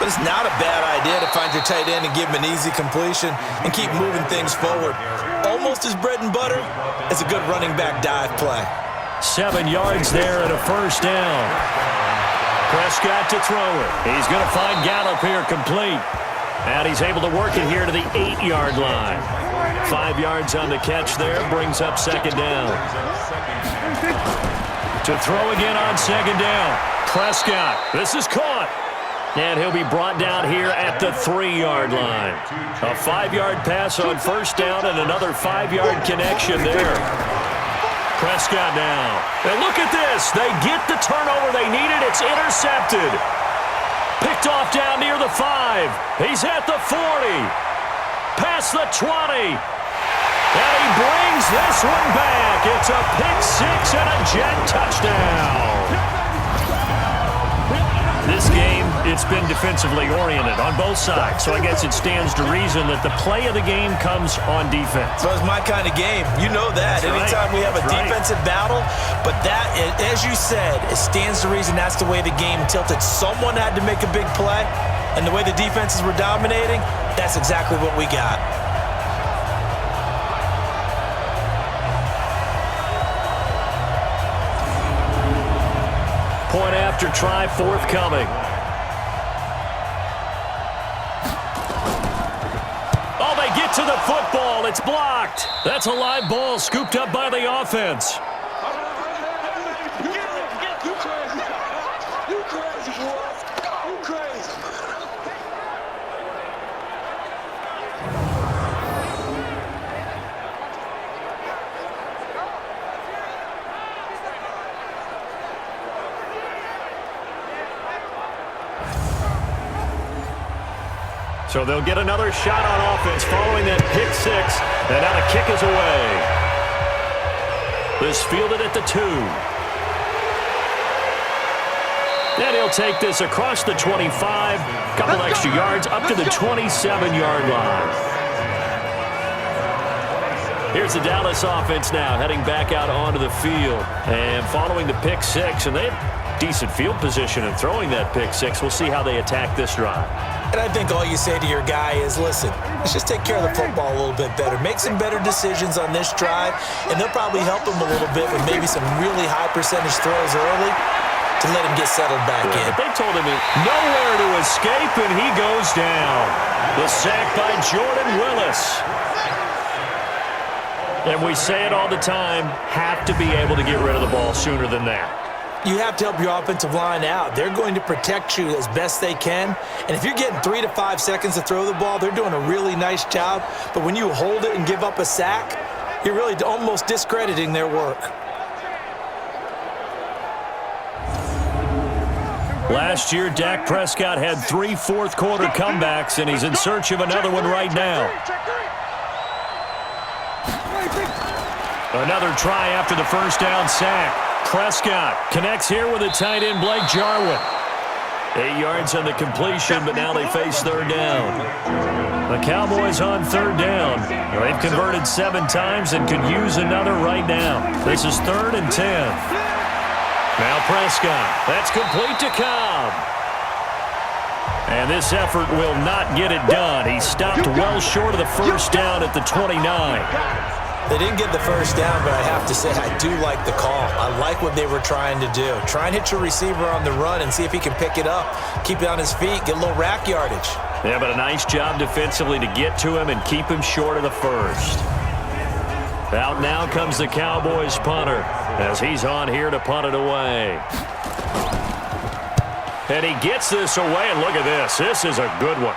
But it's not a bad idea to find your tight end and give him an easy completion and keep moving things forward. Almost as bread and butter as a good running back dive play. 7 yards there and a first down. Prescott to throw it. He's going to find Gallup here complete. And he's able to work it here to the 8-yard line. 5 yards on the catch there, brings up second down. To throw again on second down. Prescott, this is caught. And he'll be brought down here at the 3-yard line. A 5-yard pass on first down and another 5-yard connection there. Prescott now. And look at this. They get the turnover they needed. It's intercepted. Picked off down near the 5. He's at the 40. Past the 20. And he brings this one back. It's a pick six and a jet touchdown. This game, it's been defensively oriented on both sides, so I guess it stands to reason that the play of the game comes on defense. So it's my kind of game. You know that. Anytime we have a defensive battle, but that, as you said, it stands to reason that's the way the game tilted. Someone had to make a big play, and the way the defenses were dominating, that's exactly what we got. Point after try forthcoming. Oh, they get to the football. It's blocked. That's a live ball scooped up by the offense. So they'll get another shot on offense following that pick six. And now the kick is away. This fielded at the 2. And he'll take this across the 25. Couple extra yards up to the 27-yard line. Here's the Dallas offense now heading back out onto the field. And following the pick six. And they have decent field position in throwing that pick six. We'll see how they attack this drive. And I think all you say to your guy is, listen, let's just take care of the football a little bit better. Make some better decisions on this drive, and they'll probably help him a little bit with maybe some really high percentage throws early to let him get settled back in. They told him nowhere to escape, and he goes down. The sack by Jordan Willis. And we say it all the time, have to be able to get rid of the ball sooner than that. You have to help your offensive line out. They're going to protect you as best they can. And if you're getting 3 to 5 seconds to throw the ball, they're doing a really nice job. But when you hold it and give up a sack, you're really almost discrediting their work. Last year, Dak Prescott had 3 fourth-quarter comebacks, and he's in search of another one right now. Another try after the first down sack. Prescott connects here with a tight end, Blake Jarwin. 8 yards on the completion, but now they face third down. The Cowboys on third down. They've converted 7 times and could use another right now. This is 3rd and 10. Now Prescott. That's complete to Cobb. And this effort will not get it done. He stopped well short of the first down at the 29. They didn't get the first down, but I have to say I do like the call. I like what they were trying to do. Try and hit your receiver on the run and see if he can pick it up. Keep it on his feet, get a little rack yardage. Yeah, but a nice job defensively to get to him and keep him short of the first. Out now comes the Cowboys punter as he's on here to punt it away. And he gets this away, and look at this. This is a good one.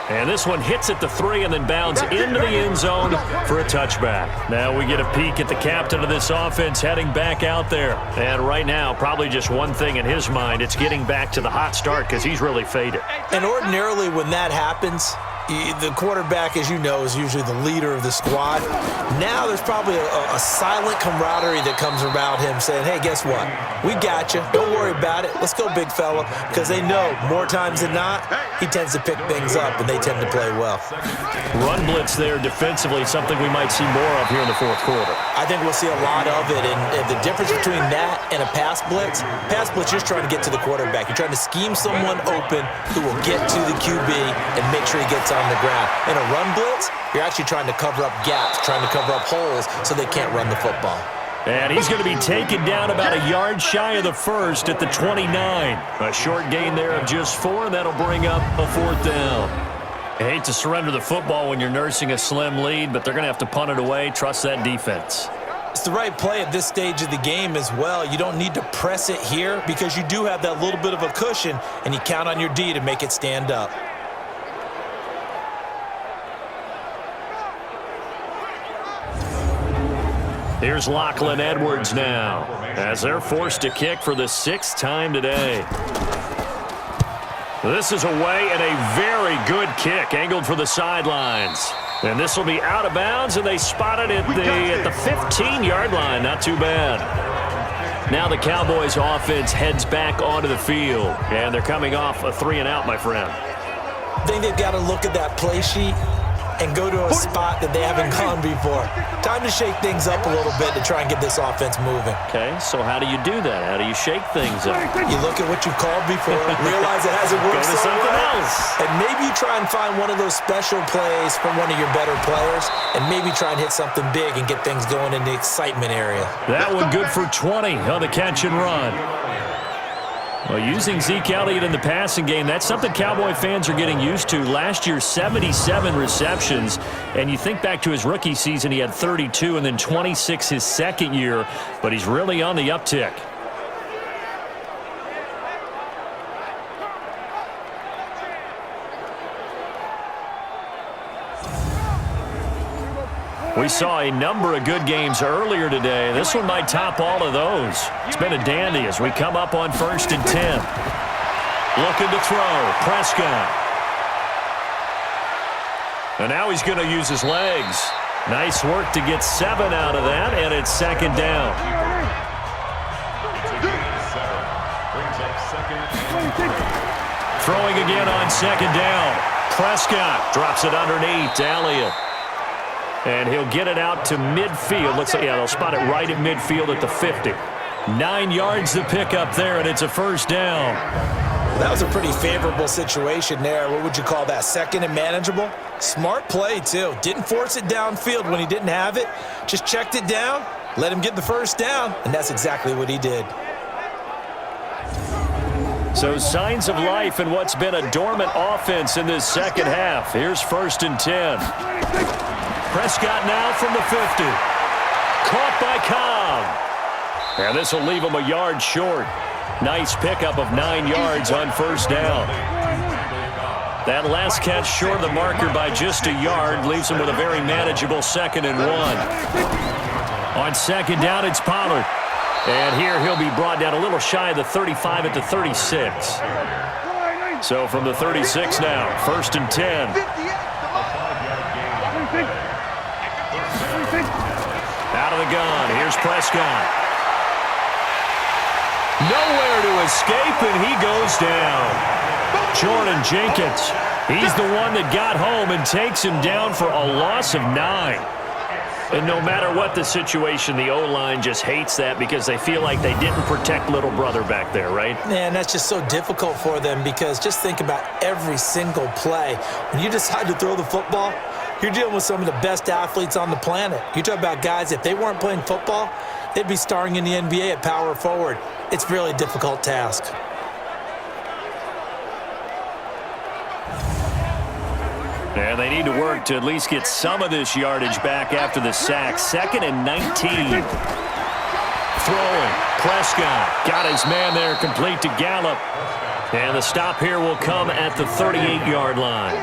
And this one hits at the 3 and then bounds into the end zone for a touchback. Now we get a peek at the captain of this offense heading back out there. And right now, probably just one thing in his mind. It's getting back to the hot start because he's really faded. And ordinarily when that happens, The quarterback, as you know, is usually the leader of the squad. Now there's probably a silent camaraderie that comes around him saying, hey, guess what? We got you. Don't worry about it. Let's go, big fella. Because they know more times than not, he tends to pick things up, and they tend to play well. Run blitz there defensively, something we might see more of here in the fourth quarter. I think we'll see a lot of it. And the difference between that and a pass blitz, you're just trying to get to the quarterback. You're trying to scheme someone open who will get to the QB and make sure he gets on the ground. In a run blitz, you're actually trying to cover up gaps, trying to cover up holes so they can't run the football. And he's going to be taken down about a yard shy of the first at the 29. A short gain there of just 4. That'll bring up a 4th down. I hate to surrender the football when you're nursing a slim lead, but they're going to have to punt it away. Trust that defense. It's the right play at this stage of the game as well. You don't need to press it here because you do have that little bit of a cushion, and you count on your D to make it stand up. Here's Lachlan Edwards now as they're forced to kick for the 6th time today. This is away and a very good kick angled for the sidelines. And this will be out of bounds, and they spot it at the 15-yard line. Not too bad. Now the Cowboys offense heads back onto the field, and they're coming off a 3-and-out, my friend. I think they've got to look at that play sheet and go to a spot that they haven't gone before. Time to shake things up a little bit to try and get this offense moving. Okay, so how do you do that? How do you shake things up? You look at what you've called before, realize it hasn't worked Go to something else. And maybe you try and find one of those special plays from one of your better players, and maybe try and hit something big and get things going in the excitement area. That one good for 20 on the catch and run. Well, using Zeke Elliott in the passing game, that's something Cowboy fans are getting used to. Last year, 77 receptions, and you think back to his rookie season, he had 32 and then 26 his second year, but he's really on the uptick. We saw a number of good games earlier today. This one might top all of those. It's been a dandy as we come up on 1st and 10. Looking to throw. Prescott. And now he's going to use his legs. Nice work to get 7 out of that, and it's 2nd down. Throwing again on 2nd down. Prescott drops it underneath to Elliott. And he'll get it out to midfield. Looks like, yeah, they'll spot it right at midfield at the 50. 9 yards to pick up there, and it's a 1st down. That was a pretty favorable situation there. What would you call that? 2nd and manageable? Smart play, too. Didn't force it downfield when he didn't have it. Just checked it down, let him get the 1st down, and that's exactly what he did. So signs of life in what's been a dormant offense in this second half. Here's 1st and 10. Prescott now from the 50. Caught by Cobb. And this will leave him a yard short. Nice pickup of 9 yards on 1st down. That last catch short of the marker by just a yard leaves him with a very manageable 2nd and 1. On 2nd down, it's Pollard. And here he'll be brought down a little shy of the 35 at the 36. So from the 36 now, 1st and 10. Out of the gun, here's Prescott. Nowhere to escape, and he goes down. Jordan Jenkins, he's the one that got home and takes him down for a loss of 9. And no matter what the situation, the O-line just hates that because they feel like they didn't protect little brother back there, right? Man, that's just so difficult for them because just think about every single play. When you decide to throw the football, you're dealing with some of the best athletes on the planet. You talk about guys, if they weren't playing football, they'd be starring in the NBA at power forward. It's a really difficult task. And they need to work to at least get some of this yardage back after the sack. 2nd and 19. Throwing. Prescott got his man there complete to Gallup. And the stop here will come at the 38-yard line.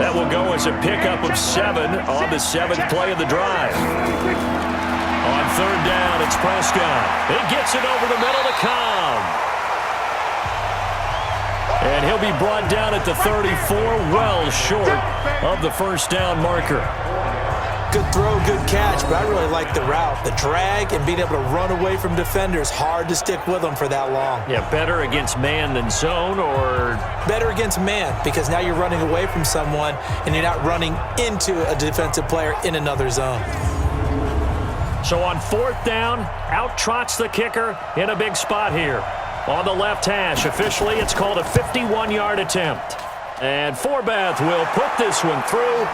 That will go as a pickup of 7 on the 7th play of the drive. On 3rd down, it's Prescott. He gets it over the middle to Cobb. And he'll be brought down at the 34, well short of the first down marker. Good throw, good catch, but I really like the route. The drag and being able to run away from defenders, hard to stick with them for that long. Yeah, better against man than zone, or? Better against man, because now you're running away from someone and you're not running into a defensive player in another zone. So on fourth down, out trots the kicker in a big spot here. On the left hash, officially it's called a 51-yard attempt. And Forbath will put this one through.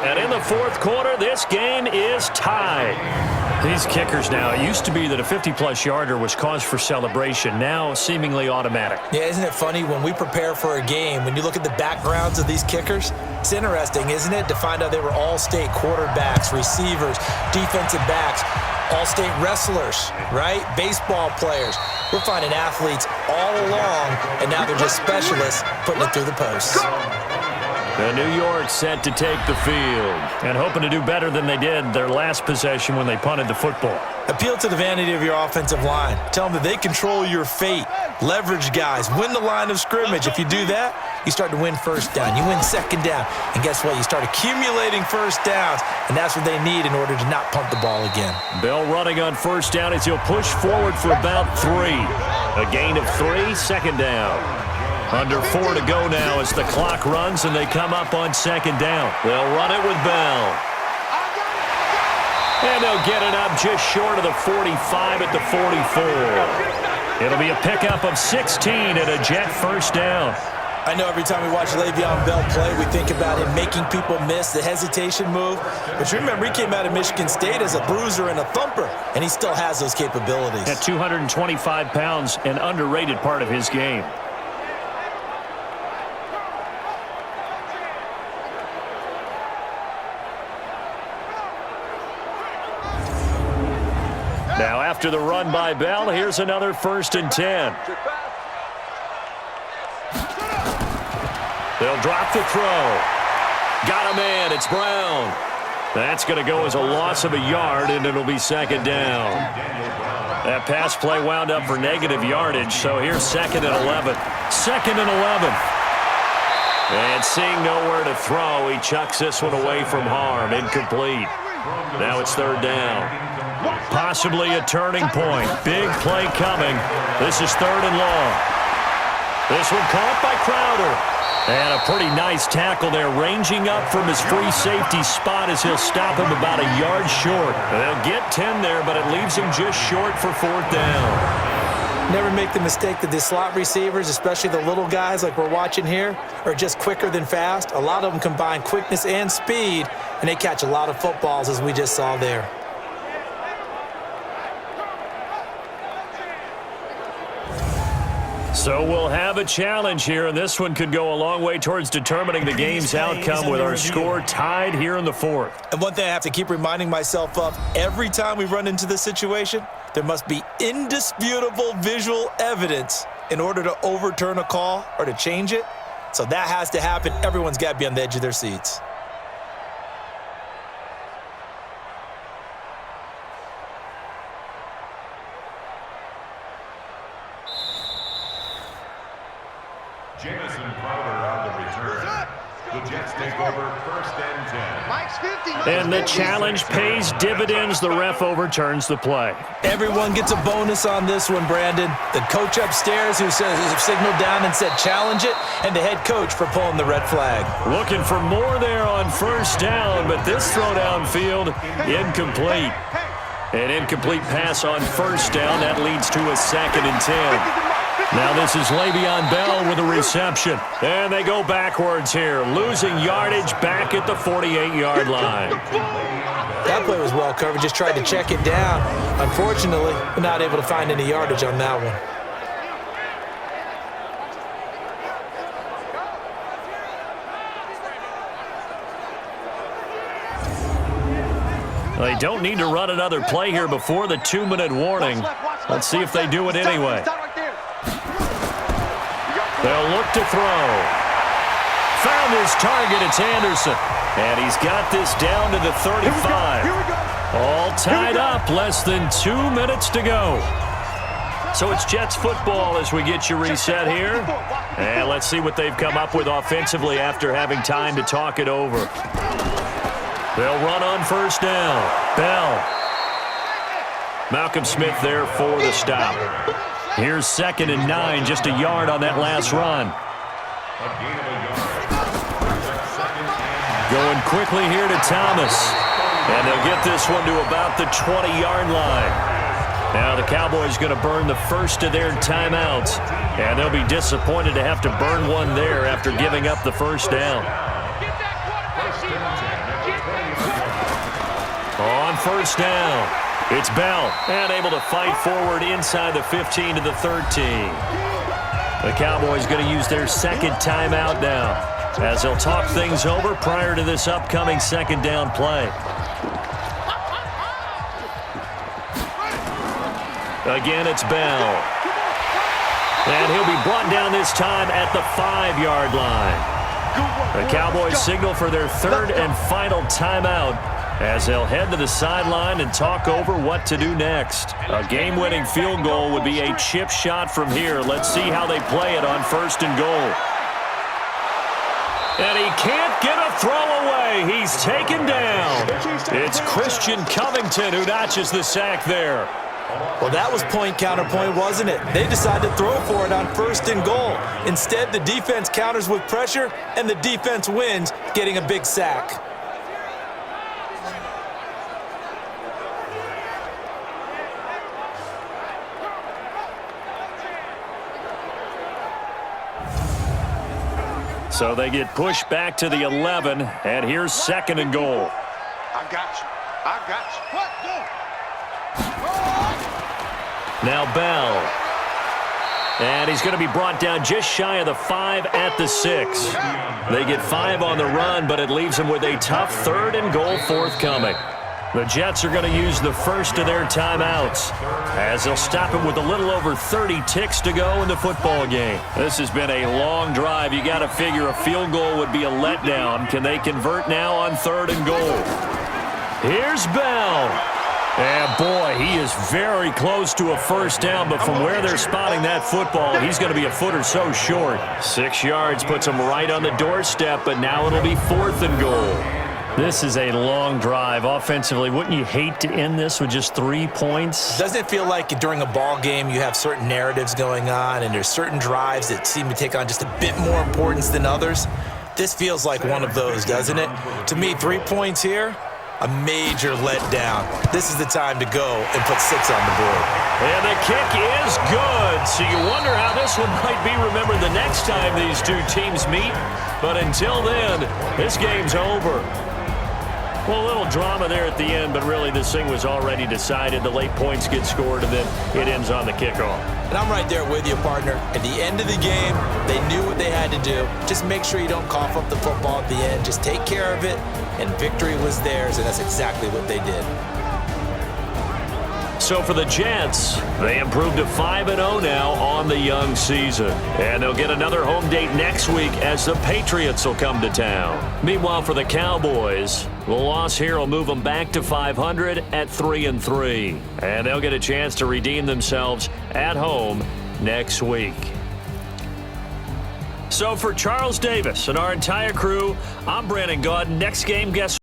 And in the fourth quarter, this game is tied. These kickers now, it used to be that a 50-plus yarder was cause for celebration, now seemingly automatic. Yeah, isn't it funny when we prepare for a game, when you look at the backgrounds of these kickers, it's interesting, isn't it, to find out they were all-state quarterbacks, receivers, defensive backs, all-state wrestlers, right? Baseball players. We're finding athletes all along, and now they're just specialists putting it through the posts. And New York set to take the field and hoping to do better than they did their last possession when they punted the football. Appeal to the vanity of your offensive line. Tell them that they control your fate. Leverage guys. Win the line of scrimmage. If you do that, you start to win first down. You win second down. And guess what? You start accumulating first downs, and that's what they need in order to not punt the ball again. Bell running on first down as he'll push forward for about 3. A gain of 3, second down. Under 4 to go now as the clock runs and they come up on second down. They'll run it with Bell. And they'll get it up just short of the 45 at the 44. It'll be a pickup of 16 and a Jet first down. I know every time we watch Le'Veon Bell play, we think about him making people miss the hesitation move. But you remember, he came out of Michigan State as a bruiser and a thumper, and he still has those capabilities. At 225 pounds, an underrated part of his game. Now after the run by Bell, here's another 1st and 10. They'll drop the throw. Got a man, it's Brown. That's going to go as a loss of a yard, and it'll be second down. That pass play wound up for negative yardage, so here's 2nd and 11. 2nd and 11. And seeing nowhere to throw, he chucks this one away from harm. Incomplete. Now it's 3rd down. Possibly a turning point. Big play coming. This is 3rd and long. This one caught by Crowder. And a pretty nice tackle there, ranging up from his free safety spot as he'll stop him about a yard short. They'll get 10 there, but it leaves him just short for 4th down. Never make the mistake that the slot receivers, especially the little guys like we're watching here, are just quicker than fast. A lot of them combine quickness and speed, and they catch a lot of footballs, as we just saw there. So we'll have a challenge here, and this one could go a long way towards determining the game's outcome with our score tied here in the 4th. And one thing I have to keep reminding myself of, every time we run into this situation, there must be indisputable visual evidence in order to overturn a call or to change it. So that has to happen. Everyone's got to be on the edge of their seats. Jamison Crowder on the return. The Jets take over 1st and 10. And the challenge pays dividends. The ref overturns the play. Everyone gets a bonus on this one, Brandon. The coach upstairs who signaled down and said challenge it, and the head coach for pulling the red flag. Looking for more there on 1st down, but this throw downfield incomplete. An incomplete pass on 1st down. That leads to a 2nd and 10. Now this is Le'Veon Bell with a reception. And they go backwards here, losing yardage back at the 48-yard line. That play was well covered, just tried to check it down. Unfortunately, we're not able to find any yardage on that one. They don't need to run another play here before the 2-minute warning. Let's see if they do it anyway. They'll look to throw. Found his target. It's Anderson. And he's got this down to the 35. All tied up. Less than 2 minutes to go. So it's Jets football as we get you reset here. And let's see what they've come up with offensively after having time to talk it over. They'll run on first down. Bell. Malcolm Smith there for the stop. Here's 2nd and 9, just a yard on that last run. Going quickly here to Thomas. And they'll get this one to about the 20-yard line. Now the Cowboys going to burn the first of their timeouts. And they'll be disappointed to have to burn one there after giving up the first down. On first down, it's Bell. And able to fight forward inside the 15 to the 13. The Cowboys going to use their 2nd timeout now, as they'll talk things over prior to this upcoming 2nd down play. Again, it's Bell. And he'll be brought down this time at the 5-yard line. The Cowboys signal for their 3rd and final timeout as they'll head to the sideline and talk over what to do next. A game-winning field goal would be a chip shot from here. Let's see how they play it on 1st and goal. And he can't get a throw away. He's taken down. It's Christian Covington who notches the sack there. Well, that was point counterpoint, wasn't it? They decided to throw for it on 1st and goal. Instead, the defense counters with pressure, and the defense wins, getting a big sack. So they get pushed back to the 11, and here's 2nd and goal. I got you. I got you. What? Go. Now Bell. And he's going to be brought down just shy of the 5 at the 6. They get 5 on the run, but it leaves them with a tough 3rd and goal forthcoming. The Jets are going to use the first of their timeouts, as they'll stop him with a little over 30 ticks to go in the football game. This has been a long drive. You got to figure a field goal would be a letdown. Can they convert now on 3rd and goal? Here's Bell. And boy, he is very close to a first down, but from where they're spotting that football, he's going to be a foot or so short. 6 yards puts him right on the doorstep, but now it'll be 4th and goal. This is a long drive. Offensively, wouldn't you hate to end this with just 3 points? Doesn't it feel like during a ball game you have certain narratives going on and there's certain drives that seem to take on just a bit more importance than others? This feels like one of those, doesn't it? To me, 3 points here, a major letdown. This is the time to go and put 6 on the board. And the kick is good. So you wonder how this one might be remembered the next time these two teams meet. But until then, this game's over. Well, a little drama there at the end, but really this thing was already decided. The late points get scored, and then it ends on the kickoff. And I'm right there with you, partner. At the end of the game, they knew what they had to do. Just make sure you don't cough up the football at the end. Just take care of it, and victory was theirs, and that's exactly what they did. So for the Jets, they improved to 5-0 now on the young season. And they'll get another home date next week as the Patriots will come to town. Meanwhile, for the Cowboys, the loss here will move them back to 500 at 3-3. And they'll get a chance to redeem themselves at home next week. So for Charles Davis and our entire crew, I'm Brandon Gaudin. Next game, guess